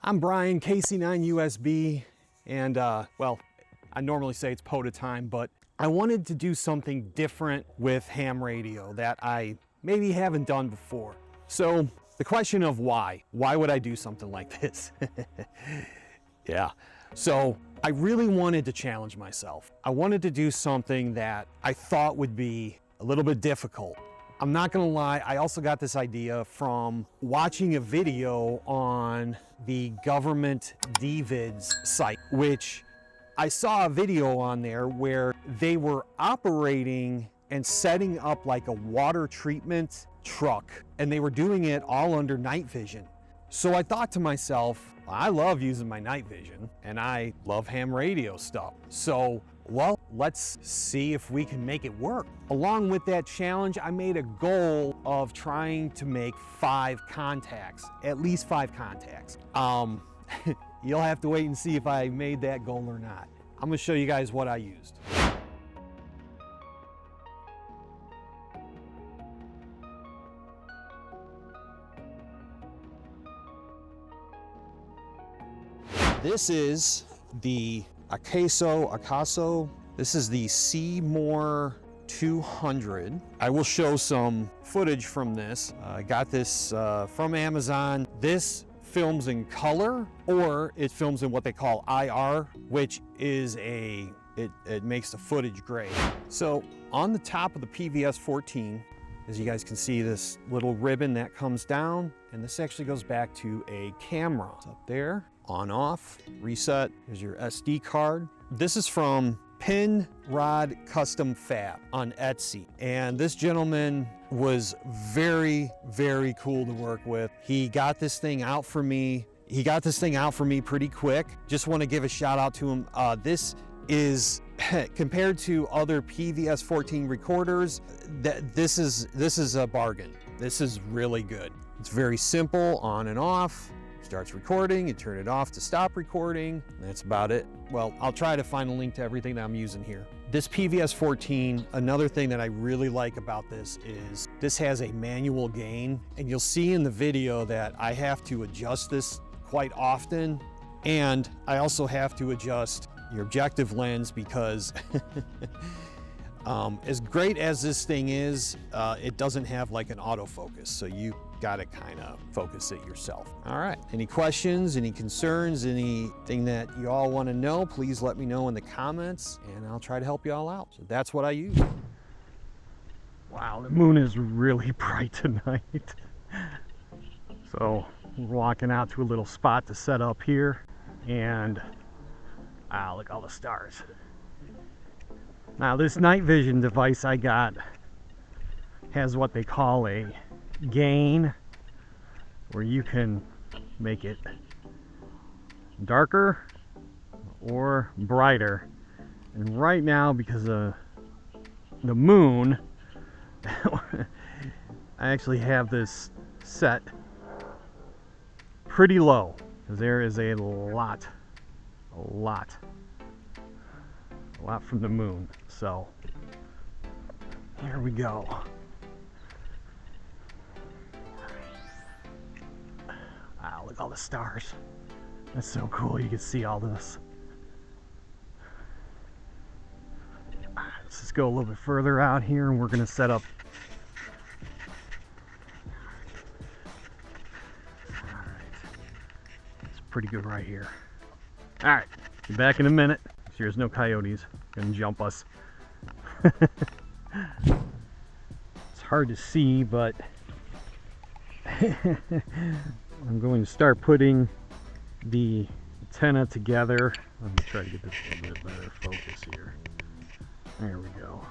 I'm Brian, KC9 USB, and well, I normally say it's POTA time, but I wanted to do something different with ham radio that I maybe haven't done before. So the question of why would I do something like this? Yeah, so I really wanted to challenge myself. I wanted to do something that I thought would be a little bit difficult. I'm not gonna lie, I also got this idea from watching a video on the government DVIDs site, which I saw a video on there where they were operating and setting up like a water treatment truck, and they were doing it all under night vision. So I thought to myself, I love using my night vision and I love ham radio stuff. So, well, let's see if we can make it work. Along with that challenge, I made a goal of trying to make 5 contacts, at least 5 contacts. You'll have to wait and see if I made that goal or not. I'm gonna show you guys what I used. This is the Akaso. This is the Seymour 200. I will show some footage from this. I got this from Amazon. This films in color, or it films in what they call IR, which is it makes the footage gray. So on the top of the PVS-14, as you guys can see, this little ribbon that comes down, and this actually goes back to a camera. It's up there, on off, reset. Here's your SD card. This is from Pin Rod Custom Fab on Etsy. And this gentleman was very, very cool to work with. He got this thing out for me. Pretty quick. Just want to give a shout out to him. This is, compared to other PVS-14 recorders, this is a bargain. This is really good. It's very simple, on and off. Starts recording, you turn it off to stop recording. That's about it. Well, I'll try to find a link to everything that I'm using here. This PVS-14, another thing that I really like about this is this has a manual gain, and you'll see in the video that I have to adjust this quite often, and I also have to adjust your objective lens because as great as this thing is, it doesn't have like an autofocus, so you gotta kind of focus it yourself. All right, any questions, any concerns, anything that you all want to know, please let me know in the comments and I'll try to help you all out. So that's what I use. Wow, the moon is really bright tonight. So we're walking out to a little spot to set up here, and look at all the stars. Now this night vision device I got has what they call a gain, where you can make it darker or brighter. And right now, because of the moon, I actually have this set pretty low because there is a lot from the moon. So here we go. Wow, look at all the stars. That's so cool. You can see all this. Let's just go a little bit further out here, and we're going to set up. All right. It's pretty good right here. All right. Be back in a minute. There's no coyotes going to jump us. It's hard to see, but I'm going to start putting the antenna together. Let me try to get this a little bit better focus here. There we go.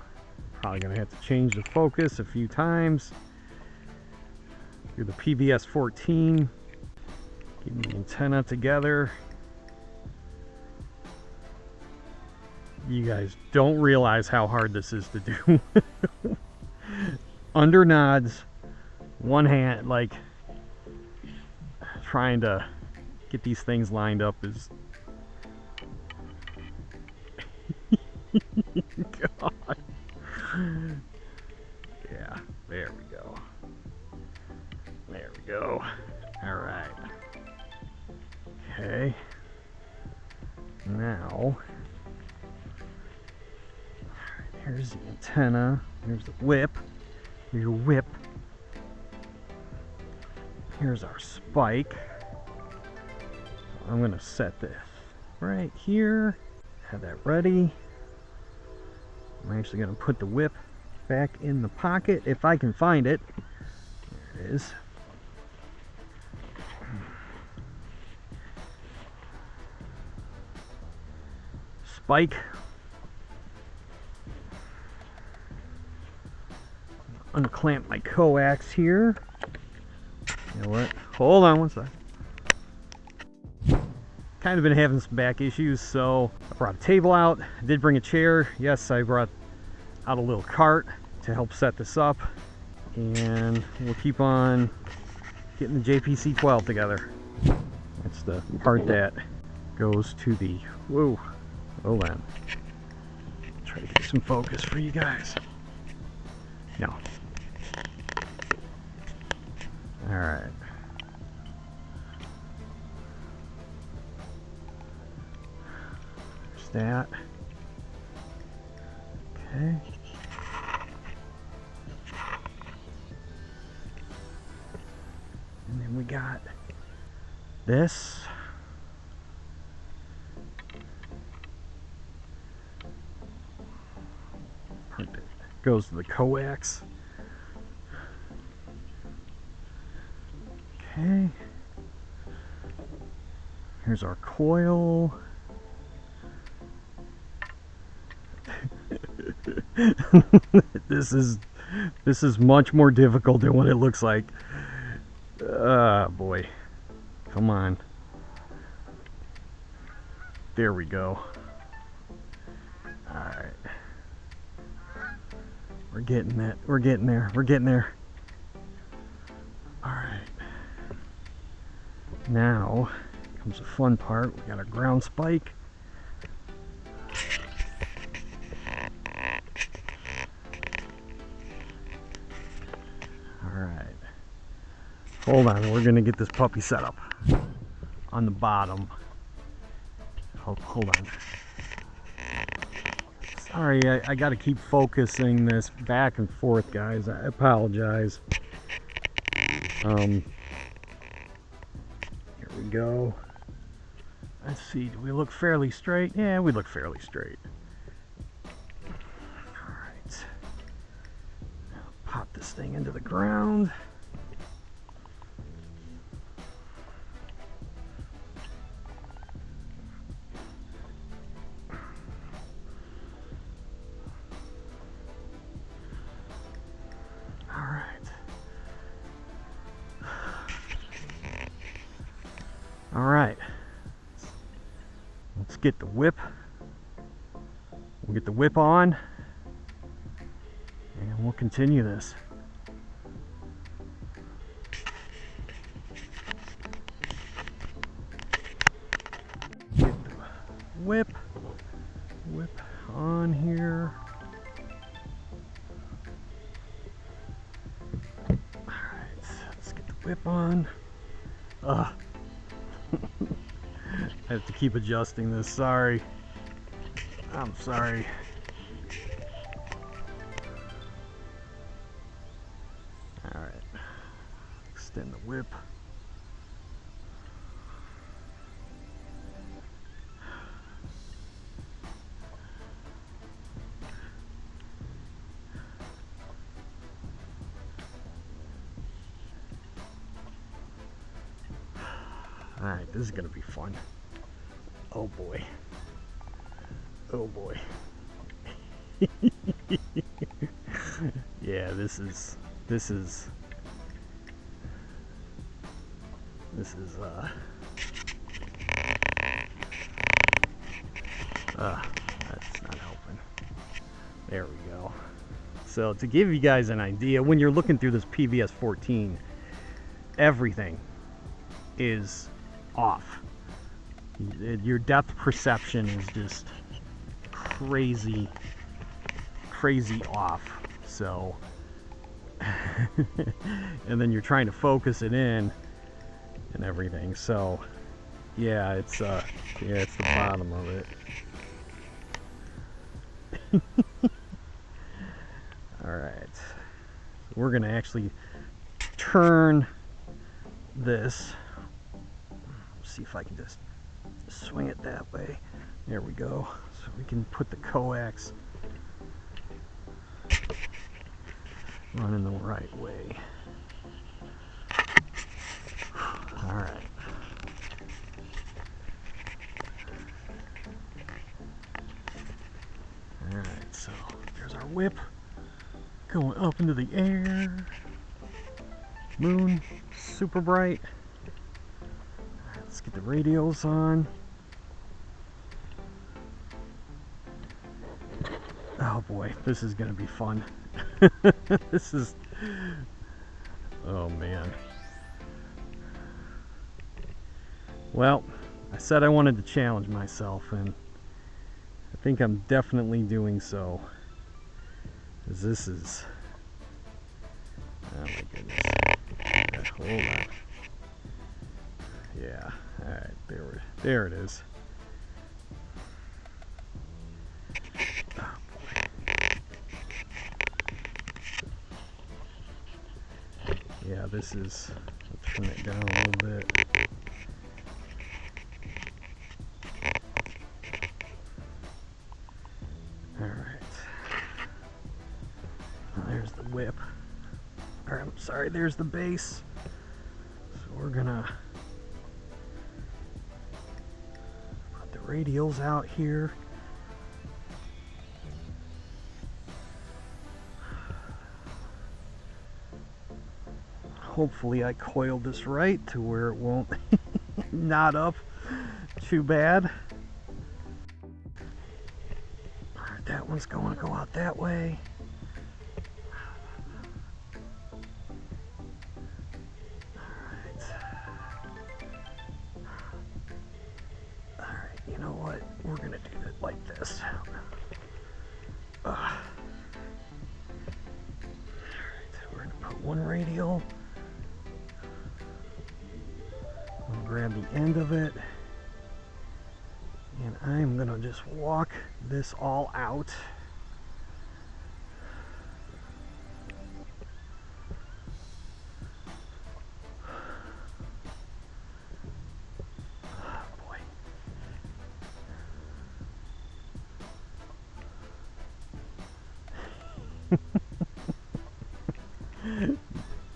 Probably going to have to change the focus a few times. Do the PVS-14. Getting the antenna together. You guys don't realize how hard this is to do. Under nods, one hand, like trying to get these things lined up is God. Yeah, there we go. There we go. All right. Okay. Now, here's the antenna. Here's the whip. Here's your whip. Here's our spike. So I'm gonna set this right here. Have that ready. I'm actually gonna put the whip back in the pocket if I can find it. There it is. Spike. Unclamp my coax here. You know what? Hold on one sec. Kind of been having some back issues, so I brought a table out. I did bring a chair. Yes, I brought out a little cart to help set this up, and we'll keep on getting the JPC-12 together. That's the part that goes to the, whoa, hold on. Try to get some focus for you guys. No. All right. There's that. Okay. And then we got this. Part that goes to the coax. Okay. Here's our coil. This is much more difficult than what it looks like. Boy. Come on. There we go. Alright. We're getting that. We're getting there. We're getting there. Alright. Now comes the fun part. We got our ground spike. Alright. Hold on, we're gonna get this puppy set up on the bottom. Hold on. Sorry, I gotta keep focusing this back and forth, guys. I apologize. Here we go. Let's see, do we look fairly straight? Yeah, we look fairly straight. Alright. Now pop this thing into the ground. All right, let's get the whip. We'll get the whip on, and we'll continue this. Get the whip on here. All right, let's get the whip on. I have to keep adjusting this, sorry. I'm sorry. Alright. Extend the whip. Alright, this is gonna be fun. Oh boy. Oh boy. Yeah, this is that's not helping. There we go. So to give you guys an idea, when you're looking through this PVS 14, everything is off. Your depth perception is just crazy off. So and then you're trying to focus it in and everything. So Yeah, it's the bottom of it. Alright. We're gonna actually turn this. See if I can just swing it that way. There we go. So we can put the coax running the right way. Alright. Alright, so there's our whip going up into the air. Moon, super bright. Let's get the radios on. Oh boy, this is gonna be fun. This is, oh man. Well, I said I wanted to challenge myself, and I think I'm definitely doing so. 'Cause this is, oh my goodness. Okay, hold on. Yeah, alright, there it is. Oh boy. Yeah, this is, I'll turn it down a little bit. Alright. There's the whip. Or I'm sorry, there's the base. So we're gonna put the radials out here. Hopefully I coiled this right to where it won't knot up too bad. Alright, that one's going to go out that way. Alright, you know what? We're going to do it like this. Alright, we're going to put one radial. Grab the end of it, and I'm gonna just walk this all out. Oh boy.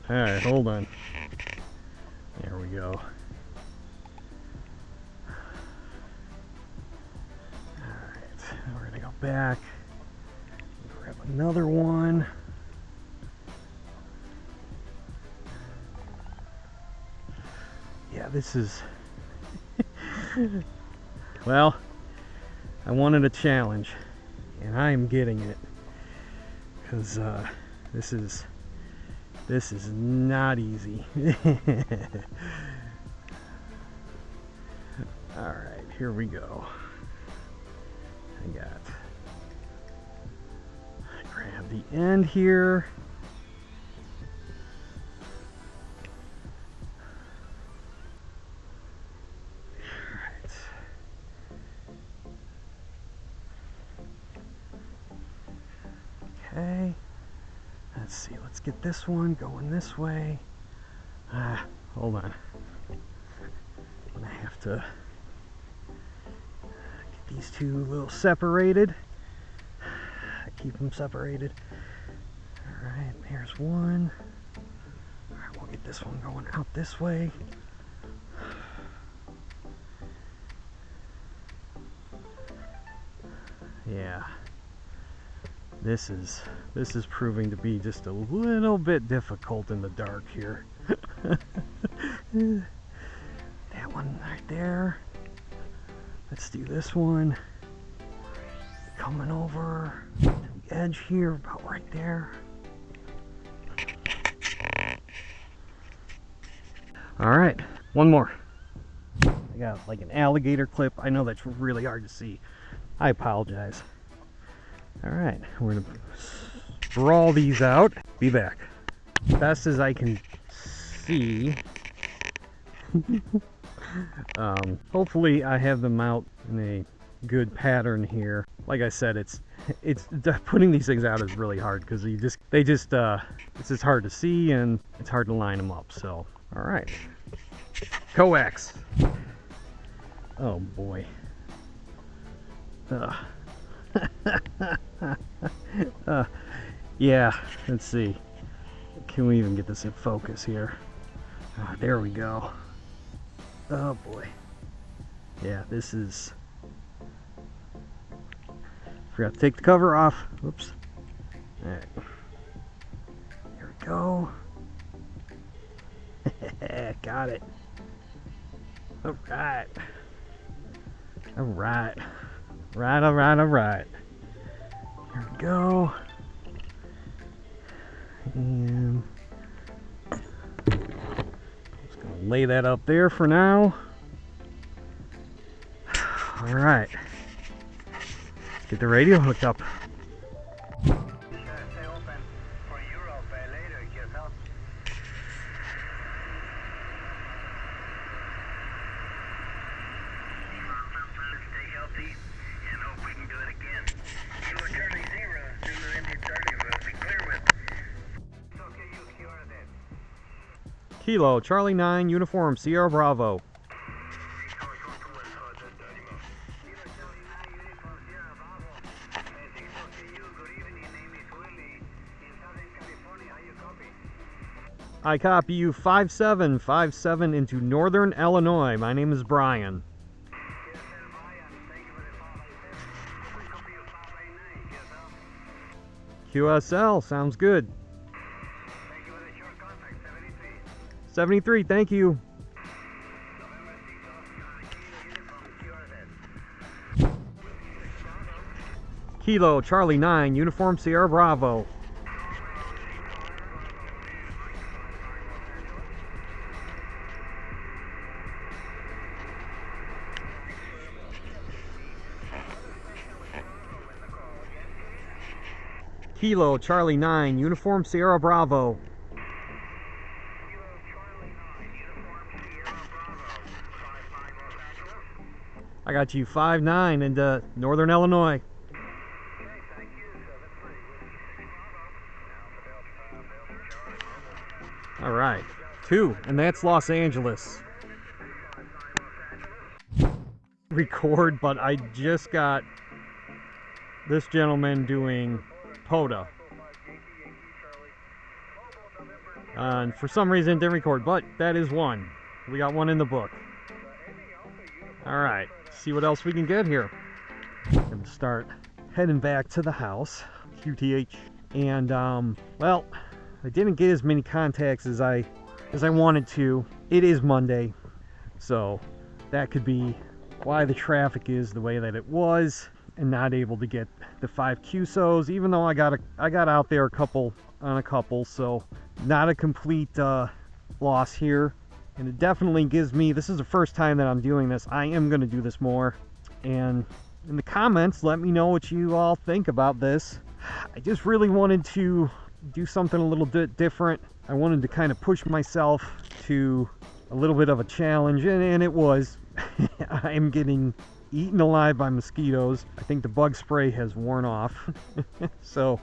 All right, hold on. There we go. Back, grab another one. Yeah, this is well, I wanted a challenge, and I am getting it, because this is not easy. All right, here we go. Grab the end here. Alright. Okay. Let's see, let's get this one going this way. Hold on. I'm gonna have to get these two a little separated. Keep them separated. Alright, here's one. Alright, we'll get this one going out this way. Yeah. This is proving to be just a little bit difficult in the dark here. That one right there. Let's do this one. Coming over to the edge here, about right there. All right, one more. I got like an alligator clip. I know that's really hard to see. I apologize. All right, we're gonna sprawl these out. Be back. Best as I can see. Hopefully I have them out in a good pattern here. Like I said, it's putting these things out is really hard because it's just hard to see and it's hard to line them up. So, all right, coax. Oh boy. Yeah, let's see. Can we even get this in focus here? There we go. Oh boy. Yeah, this is... Forgot to take the cover off. Whoops. Alright. Here we go. Got it. Alright. Alright. Alright. Here we go. And just gonna lay that up there for now. All right, let's get the radio hooked up. Stay open for Europe later, yourself. Stay healthy and hope we can do it again. You were Charlie 0, Zulu India Charlie will be clear with. Okay, you cure that. Kilo, Charlie 9, Uniform, Sierra Bravo. I copy you 5757 into Northern Illinois. My name is Brian. QSL, sounds good. 73, thank you. Kilo, Charlie 9, Uniform, Sierra Bravo. Kilo, Charlie 9, Uniform, Sierra Bravo. I got you 5-9 into Northern Illinois. All right, 2, and that's Los Angeles. Record, but I just got this gentleman doing POTA. And for some reason it didn't record, but that is one. We got one in the book. All right, see what else we can get here. I'm gonna start heading back to the house, QTH, and well, I didn't get as many contacts as I wanted to. It is Monday, so that could be why the traffic is the way that it was, and not able to get the 5 QSOs, even though I got out there on a couple, so not a complete loss here. And it definitely gives me, this is the first time that I'm doing this. I am going to do this more, and in the comments let me know what you all think about this. I just really wanted to do something a little bit different. I wanted to kind of push myself to a little bit of a challenge, and it was. I am getting eaten alive by mosquitoes. I think the bug spray has worn off. So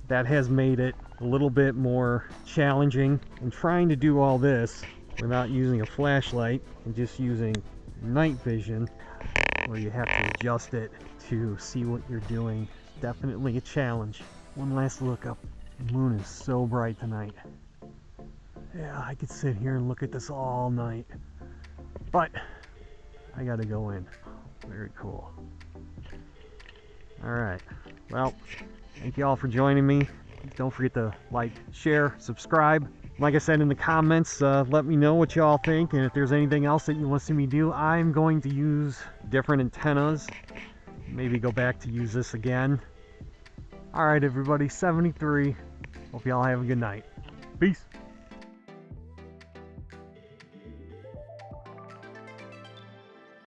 that has made it a little bit more challenging. And trying to do all this without using a flashlight and just using night vision, where you have to adjust it to see what you're doing, definitely a challenge. One last look up. The moon is so bright tonight. Yeah, I could sit here and look at this all night, but I gotta go in. Very cool. All right, well, thank you all for joining me. Don't forget to like, share, subscribe. Like I said in the comments, let me know what y'all think, and if there's anything else that you want to see me do. I'm going to use different antennas, maybe go back to use this again. All right, everybody, 73. Hope y'all have a good night. Peace.